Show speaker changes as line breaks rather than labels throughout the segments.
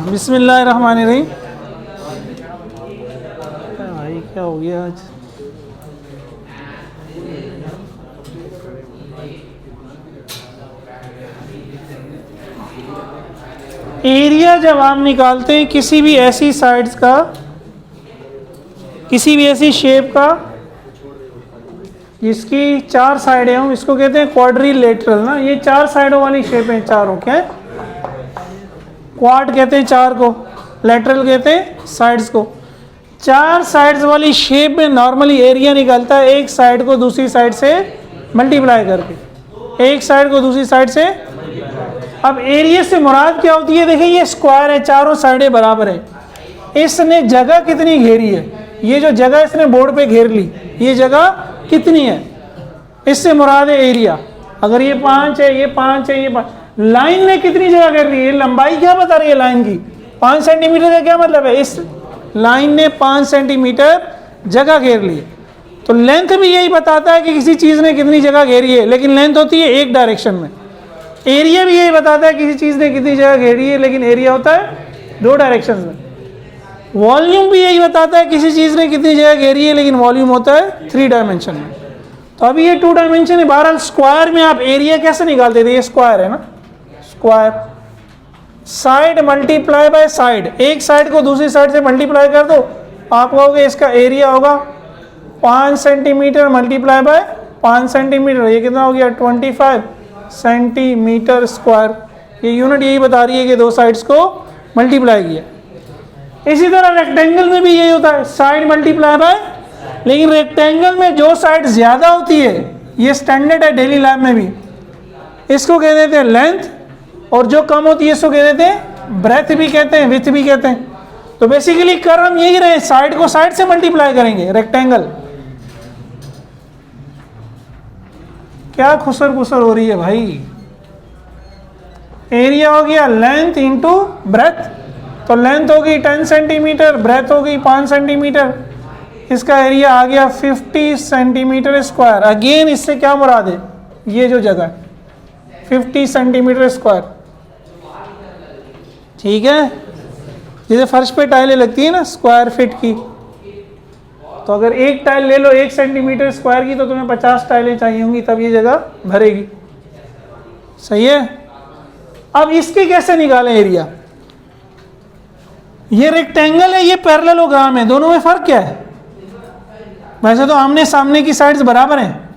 बिस्मिल्लाहिर्रहमानिर्रहीम। भाई क्या हो गया आज? एरिया जब आप निकालते हैं किसी भी ऐसी साइड्स का, किसी भी ऐसी शेप का जिसकी चार साइडें हों, इसको कहते हैं क्वाड्रिलेटरल ना। ये चार साइडों वाली शेप है, चारों क्या है? क्वाड कहते हैं चार को, लेटरल कहते हैं साइड्स को। चार साइड्स वाली शेप में नॉर्मली एरिया निकलता है एक साइड को दूसरी साइड से मल्टीप्लाई करके, एक साइड को दूसरी साइड से। अब एरिया से मुराद क्या होती है? देखिए ये स्क्वायर है, चारों साइडें बराबर है, इसने जगह कितनी घेरी है? ये जो जगह इसने बोर्ड पे घेर ली, ये जगह कितनी है? इससे मुराद है एरिया। अगर ये 5 है, ये 5 है, ये 5, लाइन ने कितनी जगह घेर ली है? लंबाई क्या बता रही है लाइन की? 5 सेंटीमीटर का क्या मतलब है? इस लाइन ने 5 सेंटीमीटर जगह घेर ली है। तो लेंथ भी यही बताता है कि किसी चीज़ ने कितनी जगह घेरी है, लेकिन लेंथ होती है एक डायरेक्शन में। एरिया भी यही बताता है किसी चीज़ ने कितनी जगह घेरी है, लेकिन एरिया होता है 2 डायरेक्शन में। वॉल्यूम भी यही बताता है किसी चीज़ ने कितनी जगह घेरी है, लेकिन वॉल्यूम होता है 3 डायमेंशन में। तो अभी ये 2 डायमेंशन है। बहरहाल स्क्वायर में आप एरिया कैसे निकालते थे? ये स्क्वायर है ना, square side multiply by side, एक साइड को दूसरी साइड से मल्टीप्लाई कर दो, आप कहोगे इसका एरिया होगा 5 सेंटीमीटर मल्टीप्लाई बाय 5 सेंटीमीटर, ये कितना हो गया? 25 सेंटीमीटर स्क्वायर। ये यूनिट यही बता रही है कि 2 साइड्स को मल्टीप्लाई किया। इसी तरह रेक्टेंगल में भी यही होता है, साइड मल्टीप्लाई बाय, लेकिन रेक्टेंगल में जो साइड ज़्यादा होती है, ये स्टैंडर्ड है डेली लाइफ में भी, इसको कह देते हैं लेंथ, और जो कम होती है इसको कह देते हैं ब्रेथ भी कहते हैं, विथ भी कहते हैं। तो बेसिकली कर हम यही रहे, साइड को साइड से मल्टीप्लाई करेंगे। रेक्टेंगल क्या खुसर खुसर हो रही है भाई? एरिया हो गया लेंथ इंटू ब्रेथ, तो लेंथ होगी 10 सेंटीमीटर, ब्रेथ होगी 5 सेंटीमीटर, इसका एरिया आ गया 50 सेंटीमीटर स्क्वायर। अगेन इससे क्या मुराद है? ये जो जगह है 50 सेंटीमीटर स्क्वायर, ठीक है। जैसे फर्श पे टाइलें लगती है ना स्क्वायर फीट की, तो अगर एक टाइल ले लो 1 सेंटीमीटर स्क्वायर की, तो तुम्हें 50 टाइलें चाहिए होंगी, तब ये जगह भरेगी। सही है। अब इसके कैसे निकालें एरिया? ये रेक्टेंगल है, ये पैरेललोग्राम है, दोनों में फर्क क्या है? वैसे तो आमने सामने की साइड्स बराबर हैं,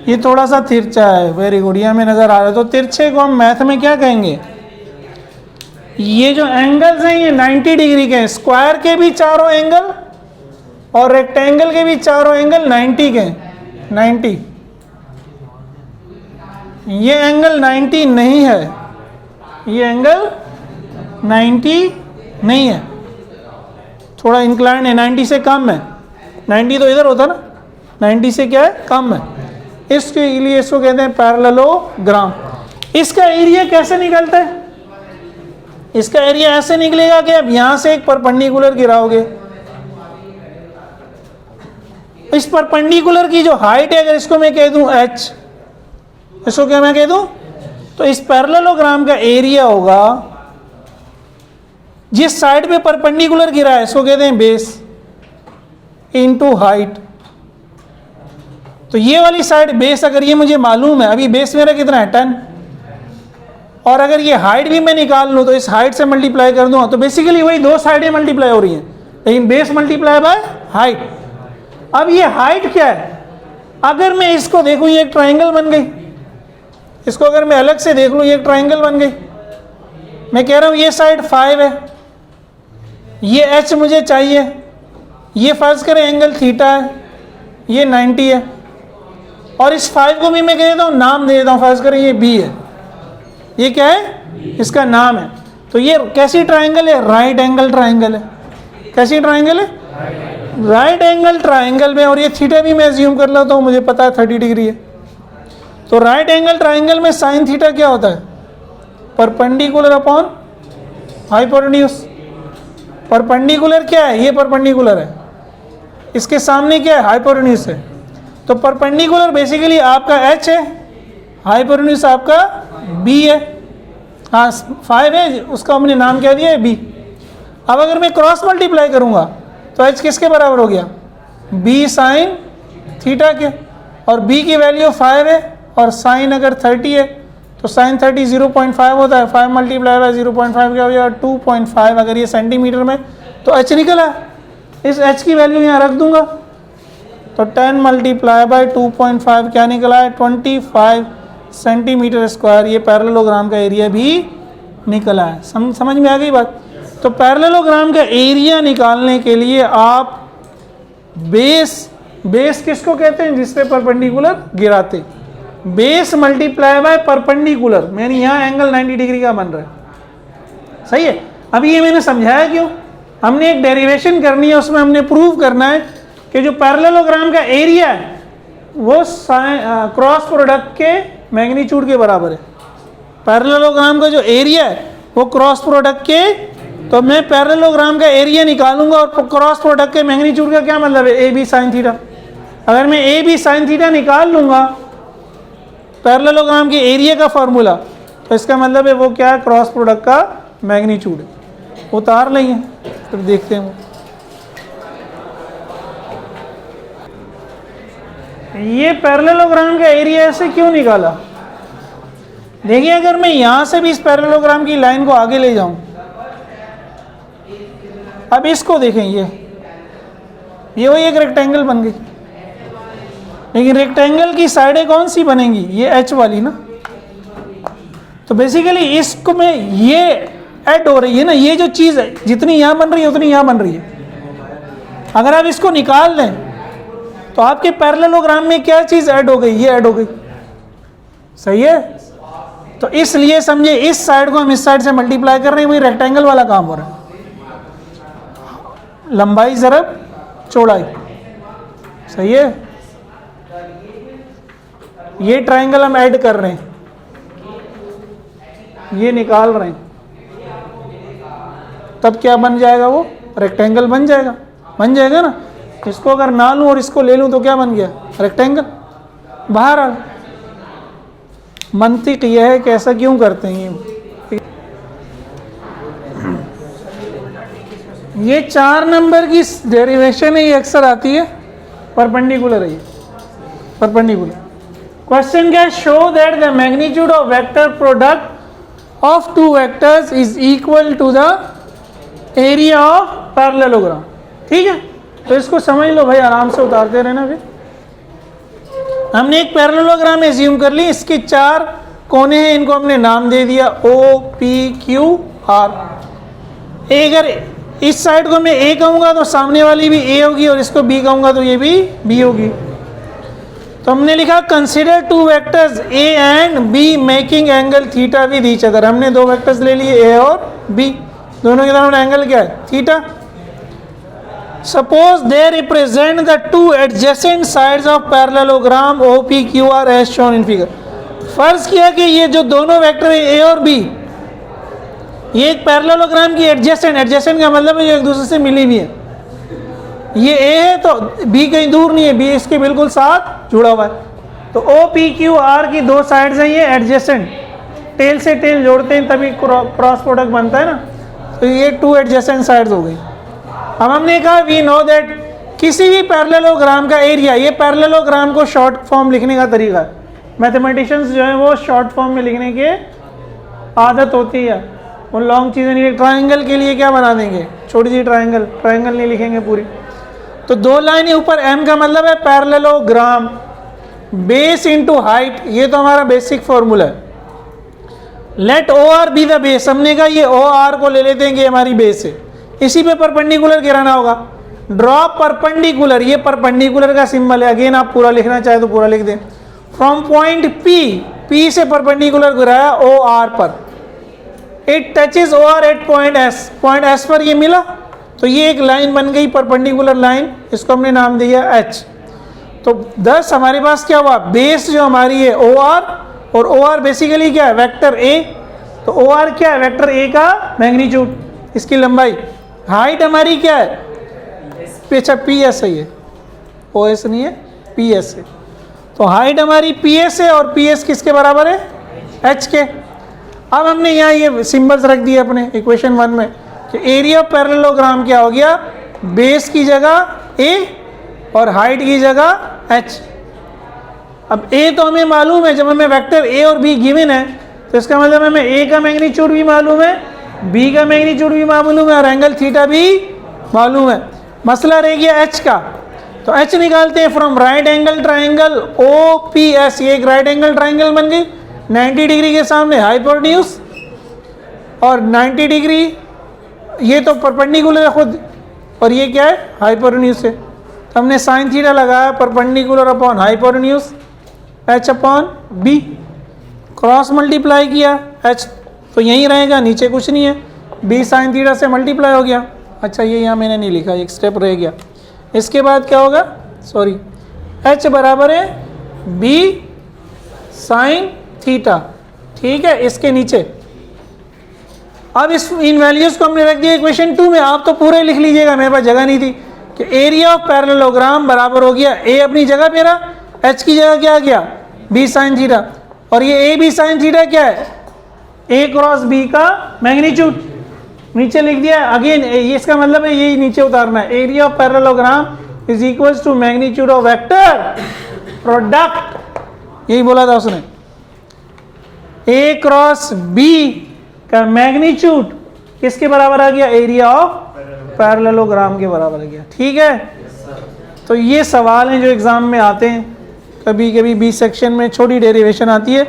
ये थोड़ा सा तिरछा है। वेरी गुड, ये हमें नजर आ रहा है। तो तिरछे को हम मैथ में क्या कहेंगे? ये जो एंगल्स हैं ये 90 डिग्री के हैं। स्क्वायर के भी चारों एंगल और रेक्टेंगल के भी चारों एंगल 90 के हैं, 90। ये एंगल 90 नहीं है, ये एंगल 90 नहीं है, थोड़ा इंक्लाइन है, 90 से कम है। 90 तो इधर होता ना, 90 से क्या है? कम है। इसके लिए इसको कहते हैं पैरेललोग्राम। इसका एरिया कैसे निकलता है? इसका एरिया ऐसे निकलेगा कि अब यहां से एक परपेंडिकुलर गिराओगे, इस परपेंडिकुलर की जो हाइट है, अगर इसको मैं कह दूं h, इसको क्या मैं कह दूं? तो इस पैरेललोग्राम का एरिया होगा जिस साइड पे परपेंडिकुलर गिरा है, इसको कहते हैं बेस इनटू हाइट। तो ये वाली साइड बेस, अगर ये मुझे मालूम है, अभी बेस मेरा कितना है? 10, और अगर ये हाइट भी मैं निकाल लूँ तो इस हाइट से मल्टीप्लाई कर दूँ, तो बेसिकली वही 2 साइडें मल्टीप्लाई हो रही हैं, लेकिन बेस मल्टीप्लाई बाय हाइट। अब ये हाइट क्या है? अगर मैं इसको देखूँ, ये एक ट्राइंगल बन गई, इसको अगर मैं अलग से देख लूँ, ये एक ट्राइंगल बन गई। मैं कह रहा हूँ ये साइड 5 है, ये h मुझे चाहिए, ये फर्ज करें एंगल थीटा है, ये 90 है, और इस 5 को भी मैं कह देता हूँ, नाम दे देता हूँ, फर्ज करें ये b है, ये क्या है? इसका नाम है। तो ये कैसी ट्राइंगल है? राइट एंगल ट्राइंगल है। कैसी ट्राइंगल है? राइट एंगल ट्राइंगल में, और ये थीटा भी मैं अज्यूम कर लेता हूँ, मुझे पता है 30 डिग्री है। तो राइट एंगल ट्राइंगल में साइन थीटा क्या होता है? Perpendicular upon hypotenuse. परपेंडिकुलर क्या है? ये परपेंडिकुलर है, इसके सामने क्या है? हाइपोटेन्यूज है। तो परपेंडिकुलर बेसिकली आपका h है, हाइपोटेन्यूज आपका b है। हाँ 5 है, उसका हमने नाम क्या दिया है बी। अब अगर मैं क्रॉस मल्टीप्लाई करूँगा तो एच किसके बराबर हो गया, बी साइन थीटा के, और बी की वैल्यू 5 है और साइन अगर 30 है तो साइन 30 0.5 होता है, 5 मल्टीप्लाई बाय 0.5 क्या हो गया 2.5। अगर ये सेंटीमीटर में तो एच निकला, इस एच की वैल्यू यहाँ रख दूंगा तो 10 मल्टीप्लाई बाय 2.5 क्या निकला है 25 सेंटीमीटर स्क्वायर। ये पैरेललोग्राम का एरिया भी निकला है। समझ में आ गई बात। तो पैरेललोग्राम का एरिया निकालने के लिए आप बेस किसको कहते हैं, जिस पे परपेंडिकुलर गिराते, बेस मल्टीप्लाई बाय परपेंडिकुलर, मैंने यहाँ एंगल 90 डिग्री का बन रहा है, सही है। अभी ये मैंने समझाया क्यों, हमने एक डेरिवेशन करनी है, उसमें हमने प्रूव करना है कि जो पैरेललोग्राम का एरिया है वो क्रॉस प्रोडक्ट के मैग्नीट्यूड के बराबर है। पैरेललोग्राम का जो एरिया है वो क्रॉस प्रोडक्ट के, तो मैं पैरेललोग्राम का एरिया निकालूंगा और क्रॉस प्रोडक्ट के मैग्नीट्यूड का क्या मतलब है, ए बी साइन थीटा। अगर मैं ए बी साइन थीटा निकाल लूंगा पैरेललोग्राम के एरिया का फॉर्मूला, तो इसका मतलब है वो क्या है, क्रॉस प्रोडक्ट का मैग्नीट्यूड है। उतार लेंगे फिर देखते हैं। ये पैरेललोग्राम का एरिया ऐसे क्यों निकाला, देखिए अगर मैं यहां से भी इस पैरेललोग्राम की लाइन को आगे ले जाऊं, अब इसको देखें, ये वही एक रेक्टेंगल बन गई, लेकिन रेक्टेंगल की साइडें कौन सी बनेंगी, ये एच वाली ना। तो बेसिकली इसको में ये ऐड हो रही है ना, ये जो चीज़ है जितनी यहाँ बन रही है उतनी यहाँ बन रही है। अगर आप इसको निकाल लें तो आपके पैरेललोग्राम में क्या चीज़ ऐड हो गई, ये ऐड हो गई, सही है। तो इसलिए समझे इस साइड को हम इस साइड से मल्टीप्लाई कर रहे हैं, वही रेक्टेंगल वाला काम हो रहा है, लंबाई ज़रब चौड़ाई, सही है। ये ट्रायंगल हम ऐड कर रहे हैं, ये निकाल रहे हैं, तब क्या बन जाएगा, वो रेक्टेंगल बन जाएगा ना। इसको अगर ना लूं और इसको ले लूं तो क्या बन गया, रेक्टेंगल बाहर आ। मंतिक यह है कि ऐसा क्यों करते हैं। ये 4 नंबर की डेरिवेशन है, ये अक्सर आती है, परपेंडिकुलर है ये, परपेंडिकुलर। क्वेश्चन क्या है, show that the magnitude of vector product of 2 vectors is equal to the area of parallelogram. ठीक है, तो इसको समझ लो भाई, आराम से उतारते रहना। फिर हमने एक पैरेललोग्राम एज्यूम कर ली, इसके 4 कोने हैं, इनको हमने नाम दे दिया ओ पी क्यू आर। अगर इस साइड को मैं ए कहूँगा तो सामने वाली भी ए होगी, और इसको बी कहूँगा तो ये भी बी होगी। तो हमने लिखा consider 2 vectors A and be making angle theta with each other. हमने 2 वेक्टर्स ले लिए ए और बी, दोनों के दरमियान एंगल क्या है, theta. Suppose they represent the 2 adjacent sides of parallelogram O P Q R as shown in figure. फर्ज किया कि ये जो दोनों वेक्टर है ए और बी, ये एक पैरेललोग्राम की एडजेसेंट का मतलब है जो एक दूसरे से मिली हुई है। ये ए है तो बी कहीं दूर नहीं है, बी इसके बिल्कुल साथ जुड़ा हुआ है। तो ओ पी क्यू आर की 2 साइड्स हैं ये एडजेसेंट, टेल से टेल जोड़ते हैं तभी क्रॉस प्रोडक्ट बनता है ना। तो ये 2 एडजेसेंट साइड्स हो गई। अब हमने कहा वी नो दैट किसी भी पैरेललोग्राम का एरिया, ये पैरेललोग्राम को शॉर्ट फॉर्म लिखने का तरीका है। मैथमेटिशियंस जो है वो शॉर्ट फॉर्म में लिखने की आदत होती है, वो लॉन्ग चीज़ें नहीं। ट्रायंगल के लिए क्या बना देंगे, छोटी सी ट्रायंगल नहीं लिखेंगे पूरी। तो 2 लाइन ऊपर एम का मतलब है पैरेललोग्राम, बेस इंटू हाइट, ये तो हमारा बेसिक फॉर्मूला है। Let O R be the base, हमने कहा ये ओ आर को ले लेते हैं कि हमारी बेस है, इसी पे परपेंडिकुलर गिराना होगा। ड्रॉ परपेंडिकुलर, ये परपेंडिकुलर का सिंबल है, अगेन आप पूरा लिखना चाहे तो पूरा लिख दें। फ्रॉम पॉइंट पी से परपेंडिकुलर गिराया ओ आर पर, it touches O R at point S पर ये मिला, तो ये एक लाइन बन गई परपेंडिकुलर लाइन, इसको हमने नाम दिया एच। तो 10 हमारे पास क्या हुआ, बेस जो हमारी है ओ आर, और ओ आर बेसिकली क्या है, वेक्टर ए। तो ओ आर क्या है, वेक्टर ए का मैग्नीट्यूड, इसकी लंबाई। हाइट हमारी क्या है, अच्छा पी एस है, ये ओ एस नहीं है, पी एस है। तो हाइट हमारी पी एस है, और पी एस किसके बराबर है, एच के। अब हमने यहाँ ये सिंबल्स रख दिए अपने इक्वेशन 1 में कि एरिया ऑफ पैरेललोग्राम क्या हो गया, बेस की जगह a और हाइट की जगह h। अब a तो हमें मालूम है, जब हमें वेक्टर a और b गिवन है तो इसका मतलब हमें a का मैग्नीट्यूड भी मालूम है, b का मैग्नीट्यूड भी मालूम है और एंगल थीटा भी मालूम है। मसला रह गया h का, तो h निकालते हैं from right angle triangle OPS। ये एक राइट एंगल ट्राइंगल बन गई, 90 डिग्री के सामने हाइपोटेन्यूज और 90 डिग्री ये तो परपेंडिकुलर है खुद, और ये क्या है हाइपोटेन्यूज है। तो हमने साइन थीटा लगाया perpendicular upon hypotenuse h upon b, cross multiply किया h तो यहीं रहेगा, नीचे कुछ नहीं है, b साइन थीटा से मल्टीप्लाई हो गया। अच्छा ये यहाँ मैंने नहीं लिखा, एक स्टेप रह गया। इसके बाद क्या होगा, सॉरी, h बराबर है b साइन थीटा, ठीक है, इसके नीचे। अब इस इन वैल्यूज को हमने रख दिया इक्वेशन 2 में। आप तो पूरे लिख लीजिएगा, मेरे पास जगह नहीं थी, कि एरिया ऑफ पैरेललोग्राम बराबर हो गया a अपनी जगह पे रहा, h की जगह क्या आ गया b साइन थीटा, और ये a b साइन थीटा क्या है a क्रॉस b का मैग्नीट्यूड, नीचे लिख दिया। अगेन इसका मतलब है यही नीचे उतारना है, area of parallelogram is equals to magnitude of vector product, यही बोला था उसने। a क्रॉस b का मैग्नीट्यूड किसके बराबर आ गया, एरिया ऑफ पैरेललोग्राम के बराबर आ गया, ठीक है। तो ये सवाल हैं जो एग्जाम में आते हैं, कभी कभी बी सेक्शन में छोटी डेरिवेशन आती है,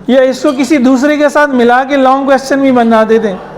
या इसको किसी दूसरे के साथ मिला के लॉन्ग क्वेश्चन भी बना देते हैं।